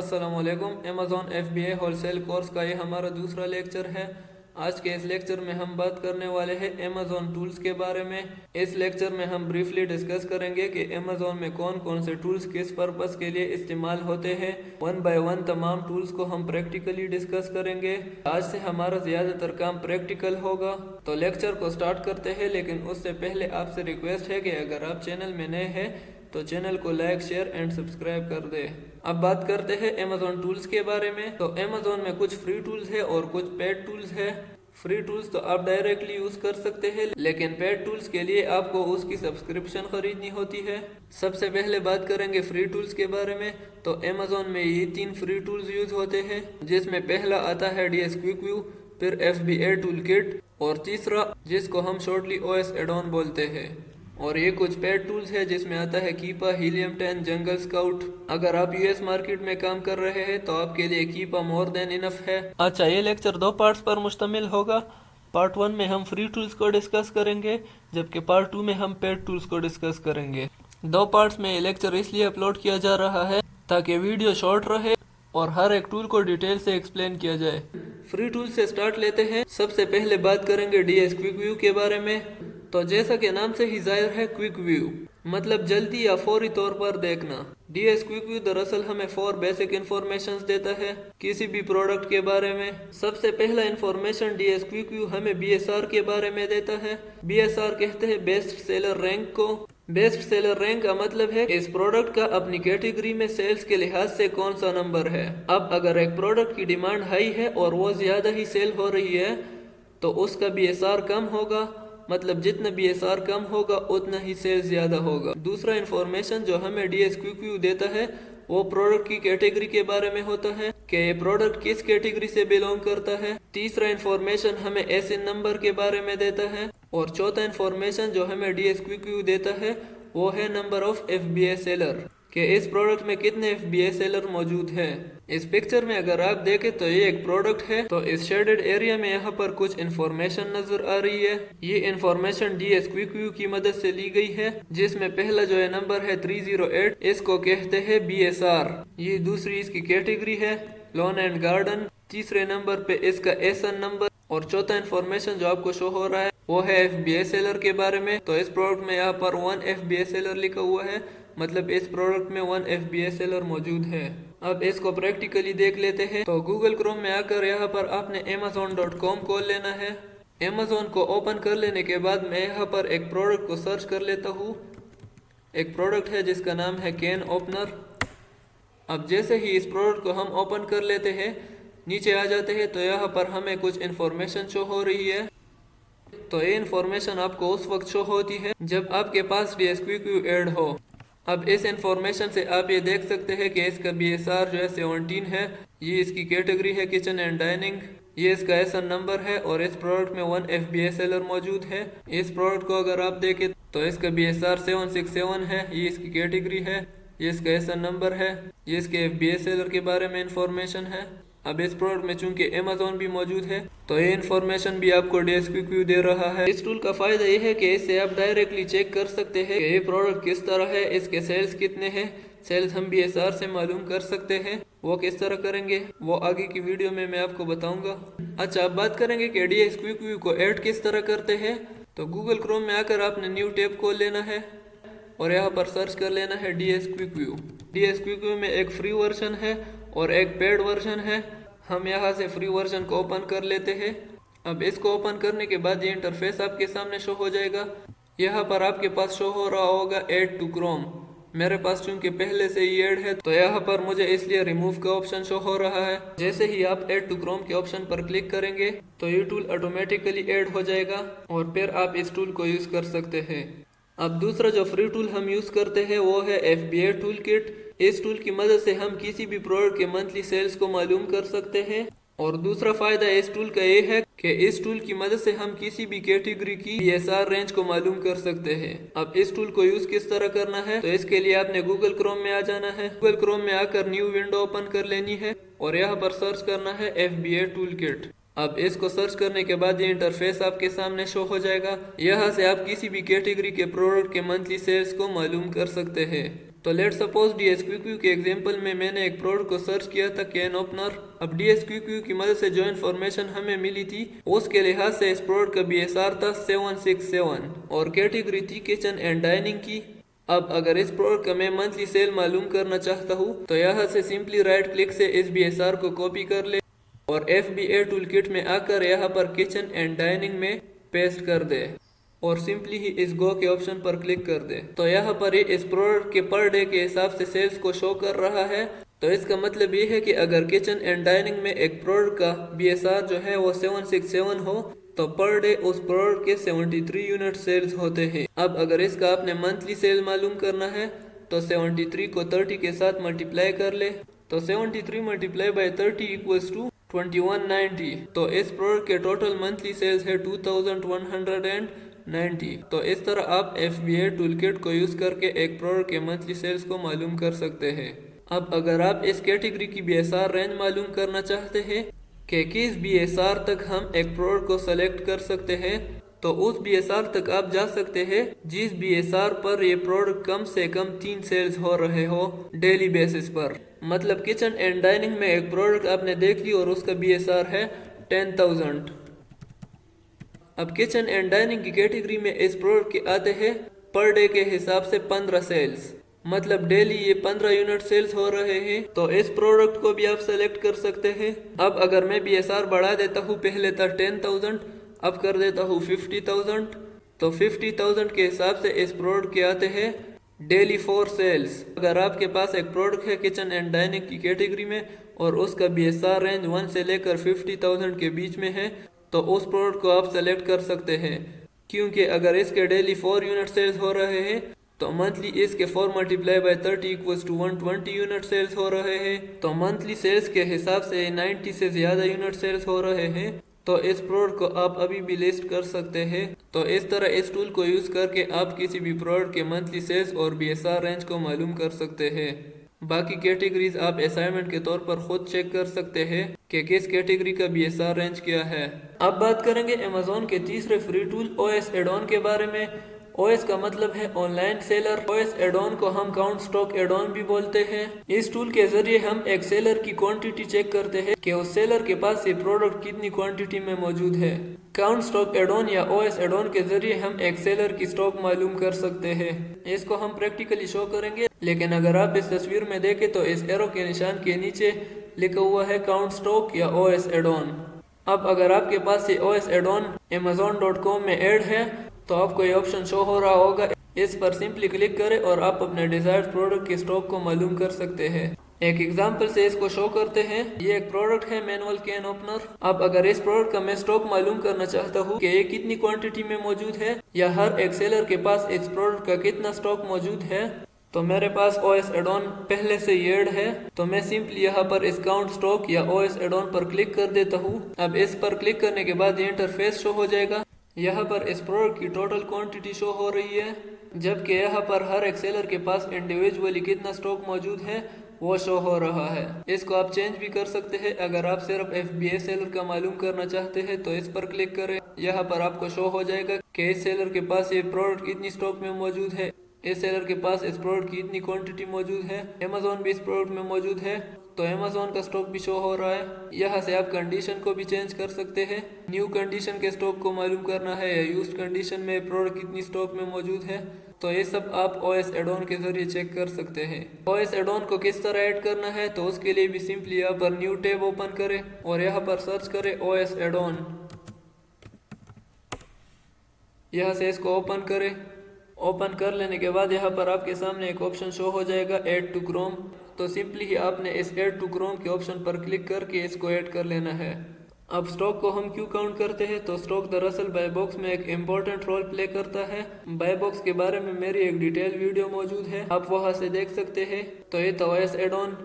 अस्सलामुअलैकुम। Amazon FBA wholesale course का ये हमारा दूसरा लेक्चर है। आज के इस लेक्चर में हम बात करने वाले हैं अमेज़ॉन टूल्स के बारे में। इस लेक्चर में हम ब्रीफली डिस्कस करेंगे कि अमेज़ॉन में कौन कौन से टूल्स किस पर्पस के लिए इस्तेमाल होते हैं। वन बाय वन तमाम टूल्स को हम प्रैक्टिकली डिस्कस करेंगे। आज से हमारा ज़्यादातर काम प्रैक्टिकल होगा। तो लेक्चर को स्टार्ट करते हैं, लेकिन उससे पहले आपसे रिक्वेस्ट है कि अगर आप चैनल में नए हैं तो चैनल को लाइक, शेयर एंड सब्सक्राइब कर दे। अब बात करते हैं अमेज़ॉन टूल्स के बारे में। तो अमेज़ॉन में कुछ फ्री टूल्स है और कुछ पेड टूल्स है। फ्री टूल्स तो आप डायरेक्टली यूज कर सकते हैं, लेकिन पेड टूल्स के लिए आपको उसकी सब्सक्रिप्शन खरीदनी होती है। सबसे पहले बात करेंगे फ्री टूल्स के बारे में। तो अमेज़ॉन में ये 3 फ्री टूल्स यूज होते हैं, जिसमें पहला आता है DS क्विक व्यू, फिर FBA टूल किट और तीसरा जिसको हम शॉर्टली OS एडॉन बोलते हैं। और ये कुछ पेड टूल्स है जिसमें आता है कीपा, हीलियम 10, जंगल स्काउट। अगर आप US मार्केट में काम कर रहे हैं तो आपके लिए कीपा मोर देन इनफ है। अच्छा, ये लेक्चर 2 पार्ट्स पर मुश्तमिल होगा। पार्ट 1 में हम फ्री टूल्स को डिस्कस करेंगे, जबकि पार्ट 2 में हम पेड टूल्स को डिस्कस करेंगे। 2 पार्ट्स में ये लेक्चर इसलिए अपलोड किया जा रहा है ताकि वीडियो शॉर्ट रहे और हर एक टूल को डिटेल से एक्सप्लेन किया जाए। फ्री टूल से स्टार्ट लेते हैं। सबसे पहले बात करेंगे DS क्विक व्यू के बारे में। तो जैसा कि नाम से ही जाहिर है, क्विक व्यू मतलब जल्दी या फौरी तौर पर देखना। DS क्विक व्यू दरअसल हमें 4 बेसिक इंफॉर्मेशन देता है किसी भी प्रोडक्ट के बारे में। सबसे पहला इंफॉर्मेशन DS क्विक व्यू हमें BSR के बारे में देता है। BSR कहते हैं बेस्ट सेलर रैंक को। बेस्ट सेलर रैंक का मतलब है इस प्रोडक्ट का अपनी कैटेगरी में सेल्स के लिहाज से कौन सा नंबर है। अब अगर एक प्रोडक्ट की डिमांड हाई है और वो ज्यादा ही सेल हो रही है तो उसका BSR कम होगा, मतलब जितना BSR कम होगा उतना ही सेल ज्यादा होगा। दूसरा इंफॉर्मेशन जो हमें DS क्विक व्यू देता है वो प्रोडक्ट की कैटेगरी के बारे में होता है कि ये प्रोडक्ट किस कैटेगरी से बिलोंग करता है। तीसरा इंफॉर्मेशन हमें SN नंबर के बारे में देता है। और चौथा इंफॉर्मेशन जो हमें DS क्विक व्यू देता है वो है नंबर ऑफ FBA सेलर, कि इस प्रोडक्ट में कितने FBA सेलर मौजूद है। इस पिक्चर में अगर आप देखें तो ये एक प्रोडक्ट है। तो इस शेडेड एरिया में यहाँ पर कुछ इन्फॉर्मेशन नजर आ रही है। ये इन्फॉर्मेशन DS क्विक व्यू की मदद से ली गई है, जिसमें पहला जो है नंबर है 308, इसको कहते हैं BSR। ये दूसरी इसकी कैटेगरी है लॉन एंड गार्डन। तीसरे नंबर पे इसका SN नंबर। और चौथा इन्फॉर्मेशन जो आपको शो हो रहा है वो है FBA सेलर के बारे में। तो इस प्रोडक्ट में यहाँ पर 1 FBA सेलर लिखा हुआ है, मतलब इस प्रोडक्ट में 1 FBA सेलर मौजूद है। अब इसको प्रैक्टिकली देख लेते हैं। तो गूगल क्रोम में आकर यहाँ पर आपने amazon.com खोल लेना है। अमेज़ॉन को ओपन कर लेने के बाद मैं यहाँ पर एक प्रोडक्ट को सर्च कर लेता हूँ। एक प्रोडक्ट है जिसका नाम है कैन ओपनर। अब जैसे ही इस प्रोडक्ट को हम ओपन कर लेते हैं, नीचे आ जाते हैं तो यहाँ पर हमें कुछ इन्फॉर्मेशन शो हो रही है। तो ये इन्फॉर्मेशन आपको उस वक्त शो होती है जब आपके पास DS क्विक व्यू ऐड हो। अब इस इंफॉर्मेशन से आप ये देख सकते हैं कि इसका BSR जो है 17 है। ये इसकी कैटेगरी है किचन एंड डाइनिंग। ये इसका SN नंबर है और इस प्रोडक्ट में 1 FBA सेलर मौजूद है। इस प्रोडक्ट को अगर आप देखें तो इसका BSR 767 है। ये इसकी कैटेगरी है। ये इसका SN नंबर है। ये इसके FBA सेलर के बारे में इंफॉर्मेशन है। अब इस प्रोडक्ट में चूंकि अमेज़ॉन भी मौजूद है तो ये इन्फॉर्मेशन भी आपको DS क्विक व्यू दे रहा है। इस टूल का फायदा ये है कि इससे आप डायरेक्टली चेक कर सकते हैं कि ये प्रोडक्ट किस तरह है, इसके सेल्स कितने हैं। सेल्स हम BSR से मालूम कर सकते हैं। वो किस तरह करेंगे वो आगे की वीडियो में मैं आपको बताऊंगा। अच्छा, अब बात करेंगे कि DS क्विक व्यू को ऐड किस तरह करते हैं। तो गूगल क्रोम में आकर आपने न्यू टैब खोल लेना है और यहाँ पर सर्च कर लेना है DS quick view. DS quick view में एक फ्री वर्जन है और एक पेड वर्जन है। हम यहाँ से फ्री वर्जन को ओपन कर लेते हैं। अब इसको ओपन करने के बाद ये इंटरफेस आपके सामने शो हो जाएगा। यहाँ पर आपके पास शो हो रहा होगा ऐड टू क्रोम। मेरे पास चूंकि पहले से ही ऐड है तो यहाँ पर मुझे इसलिए रिमूव का ऑप्शन शो हो रहा है। जैसे ही आप ऐड टू क्रोम के ऑप्शन पर क्लिक करेंगे तो ये टूल ऑटोमेटिकली ऐड हो जाएगा और फिर आप इस टूल को यूज कर सकते हैं। अब दूसरा जो फ्री टूल हम यूज करते हैं वो है FBA टूल किट। इस टूल की मदद से हम किसी भी प्रोडक्ट के मंथली सेल्स को मालूम कर सकते हैं। और दूसरा फायदा इस टूल का ये है कि इस टूल की मदद से हम किसी भी कैटेगरी की BSR रेंज को मालूम कर सकते हैं। अब इस टूल को यूज किस तरह करना है तो इसके लिए आपने गूगल क्रोम में आ जाना है। गूगल क्रोम में आकर न्यू विंडो ओपन कर लेनी है और यहाँ पर सर्च करना है FBA टूल किट। अब इसको सर्च करने के बाद ये इंटरफेस आपके सामने शो हो जाएगा। यहाँ से आप किसी भी कैटेगरी के प्रोडक्ट के मंथली सेल्स को मालूम कर सकते हैं। तो लेट सपोज DSQQ के एग्जांपल में मैंने एक प्रोडक्ट को सर्च किया था कैन ओपनर। अब DSQQ की मदद से जो इन्फॉर्मेशन हमें मिली थी उसके लिहाज से इस प्रोडक्ट का BSR था 767 और कैटेगरी थी किचन एंड डाइनिंग की। अब अगर इस प्रोडक्ट का मैं मंथली सेल मालूम करना चाहता हूँ तो यहाँ से सिंपली राइट क्लिक से इस BSR को कॉपी कर ले और FBA टूल किट में आकर यहाँ पर किचन एंड डाइनिंग में पेस्ट कर दे और सिंपली ही इस गो के ऑप्शन पर क्लिक कर दे। तो यहाँ पर ही इस प्रोडक्ट के पर डे के हिसाब से सेल्स को शो कर रहा है। तो इसका मतलब ये है कि अगर किचन एंड डाइनिंग में एक प्रोडक्ट का BSR जो है वो 767 हो तो पर डे उस प्रोडक्ट के 73 यूनिट सेल्स होते हैं। अब अगर इसका आपने मंथली सेल मालूम करना है तो 73 को 30 के साथ मल्टीप्लाई कर ले तो 73 मल्टीप्लाई बाई 30 इक्वल्स टू 2190। तो इस प्रोडक्ट के टोटल मंथली सेल्स है 2190। तो इस तरह आप FBA टूलकिट को यूज करके एक प्रोडक्ट के मंथली सेल्स को मालूम कर सकते हैं। अब अगर आप इस कैटेगरी की BSR रेंज मालूम करना चाहते हैं कि किस BSR तक हम एक प्रोडक्ट को सेलेक्ट कर सकते हैं तो उस BSR तक आप जा सकते हैं जिस BSR पर ये प्रोडक्ट कम से कम 3 सेल्स हो रहे हो डेली बेसिस पर। मतलब किचन एंड डाइनिंग में एक प्रोडक्ट आपने देख ली और उसका BSR है 10,000। अब किचन एंड डाइनिंग की कैटेगरी में इस प्रोडक्ट के आते हैं पर डे के हिसाब से 15 सेल्स, मतलब डेली ये 15 यूनिट सेल्स हो रहे हैं। तो इस प्रोडक्ट को भी आप सेलेक्ट कर सकते हैं। अब अगर मैं BSR बढ़ा देता हूँ, पहले था 10,000 अब कर देता हूँ 50,000। तो 50,000 के हिसाब से इस प्रोडक्ट के आते हैं डेली 4 सेल्स। अगर आपके पास एक प्रोडक्ट है किचन एंड डाइनिंग की कैटेगरी में और उसका BSR रेंज 1 से लेकर 50,000 के बीच में है तो उस प्रोडक्ट को आप सेलेक्ट कर सकते हैं, क्योंकि अगर इसके डेली 4 यूनिट सेल्स हो रहे हैं तो मंथली इसके 4 multiply by 30 equals to 120 unit sales हो रहे हैं। तो मंथली सेल्स के हिसाब से 90 से ज़्यादा यूनिट सेल्स हो रहे हैं। तो इस प्रोडक्ट को आप अभी भी लिस्ट कर सकते हैं। तो इस तरह इस टूल को यूज़ करके आप किसी भी प्रोडक्ट के मंथली सेल्स और BSR रेंज को मालूम कर सकते हैं। बाकी कैटेगरीज आप असाइनमेंट के तौर पर खुद चेक कर सकते हैं कि किस कैटेगरी का BSR रेंज क्या है। अब बात करेंगे अमेज़ॉन के तीसरे फ्री टूल OS एड-ऑन के बारे में। OS का मतलब है ऑनलाइन सेलर। OS एड-ऑन को हम काउंट स्टॉक एड-ऑन भी बोलते हैं। इस टूल के जरिए हम एक सेलर की क्वांटिटी चेक करते हैं कि उस सेलर के पास ये प्रोडक्ट कितनी क्वांटिटी में मौजूद है। काउंट स्टॉक एड-ऑन या OS एड-ऑन के जरिए हम एक सेलर की स्टॉक मालूम कर सकते हैं। इसको हम प्रैक्टिकली शो करेंगे, लेकिन अगर आप इस तस्वीर में देखें तो इस एरो के निशान के नीचे लिखा हुआ है काउंट स्टॉक या OS एड-ऑन। अब अगर आपके पास ये OS एड-ऑन amazon.com में ऐड है तो आपको ये ऑप्शन शो हो रहा होगा। इस पर सिंपली क्लिक करें और आप अपने डिजायर्ड प्रोडक्ट के स्टॉक को मालूम कर सकते हैं। एक एग्जांपल से इसको शो करते हैं। ये एक प्रोडक्ट है मैनुअल कैन ओपनर। अब अगर इस प्रोडक्ट का मैं स्टॉक मालूम करना चाहता हूँ कि ये कितनी क्वांटिटी में मौजूद है या हर एक सेलर के पास इस प्रोडक्ट का कितना स्टॉक मौजूद है, तो मेरे पास OS एड-ऑन पहले से ऐड है। तो मैं सिंपली यहाँ पर इस काउंट स्टॉक या OS एड-ऑन पर क्लिक कर देता हूँ। अब इस पर क्लिक करने के बाद ये इंटरफेस शो हो जाएगा। यहाँ पर इस प्रोडक्ट की टोटल क्वांटिटी शो हो रही है, जबकि यहाँ पर हर एक सेलर के पास इंडिविजुअली कितना स्टॉक मौजूद है वो शो हो रहा है। इसको आप चेंज भी कर सकते हैं। अगर आप सिर्फ FBA सेलर का मालूम करना चाहते हैं तो इस पर क्लिक करें। यहाँ पर आपको शो हो जाएगा कि इस सेलर के पास ये प्रोडक्ट कितनी स्टॉक में मौजूद है, इस सेलर के पास इस प्रोडक्ट की इतनी क्वांटिटी मौजूद है। अमेज़ॉन भी इस प्रोडक्ट में मौजूद है तो अमेज़ॉन का स्टॉक भी शो हो रहा है। यहाँ से आप कंडीशन को भी चेंज कर सकते हैं। न्यू कंडीशन के स्टॉक को मालूम करना है या यूज्ड कंडीशन में प्रोडक्ट कितनी स्टॉक में मौजूद है, तो ये सब आप OS एड-ऑन के जरिए चेक कर सकते हैं। OS एड-ऑन को किस तरह ऐड करना है तो उसके लिए भी सिंपली यहाँ पर न्यू टैब ओपन करें और यहाँ पर सर्च करें OS एड-ऑन। यहाँ से इसको ओपन करें। ओपन कर लेने के बाद यहाँ पर आपके सामने एक ऑप्शन शो हो जाएगा ऐड टू क्रोम। तो सिंपली ही आपने इस ऐड टू क्रोम के ऑप्शन पर क्लिक करके इसको ऐड कर लेना है। अब स्टॉक को हम क्यों काउंट करते हैं तो स्टॉक दरअसल बाय बॉक्स में एक इम्पोर्टेंट रोल प्ले करता है। बाय बॉक्स के बारे में मेरी एक डिटेल वीडियो मौजूद है, आप वहां से देख सकते हैं। तो ये तो OS एड-ऑन।